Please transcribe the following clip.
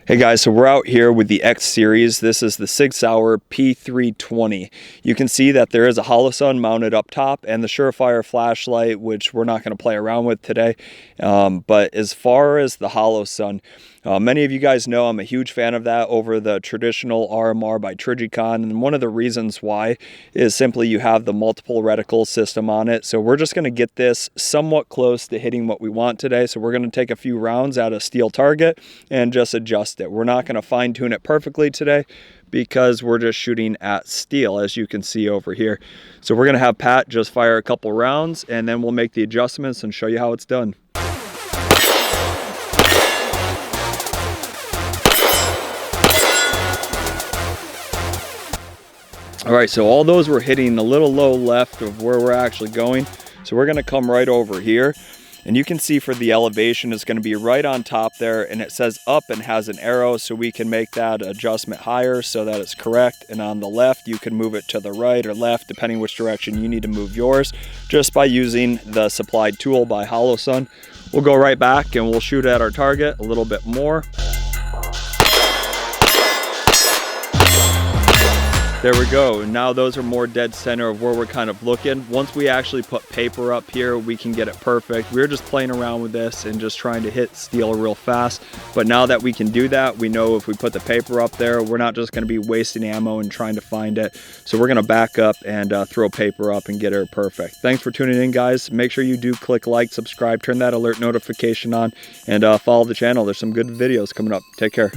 Hey guys, so we're out here with the X series. This is the 6 hour P320. You can see that there is a Holosun mounted up top and the Surefire flashlight, which we're not going to play around with today. But as far as the Holosun, many of you guys know I'm a huge fan of that over the traditional RMR by Trigicon. And one of the reasons why is simply you have the multiple reticle system on it. So we're just going to get this somewhat close to hitting what we want today. So we're going to take a few rounds at a steel target and just adjust it. We're not going to fine tune it perfectly today because we're just shooting at steel, as you can see over here. So we're going to have Pat just fire a couple rounds and then we'll make the adjustments and show you how it's done. All right, so all those were hitting a little low left of where we're actually going. So we're going to come right over here. And you can see for the elevation is going to be right on top there, and it says up and has an arrow, so we can make that adjustment higher so that it's correct. And on the left, you can move it to the right or left, depending which direction you need to move yours, just by using the supplied tool by Holosun. We'll go right back and we'll shoot at our target a little bit more. There we go. And now those are more dead center of where we're kind of looking. Once we actually put paper up here, we can get it perfect. We were just playing around with this and just trying to hit steel real fast. But now that we can do that, we know if we put the paper up there, we're not just going to be wasting ammo and trying to find it. So we're going to back up and throw paper up and get it perfect. Thanks for tuning in, guys. Make sure you do click like, subscribe, turn that alert notification on, and follow the channel. There's some good videos coming up. Take care.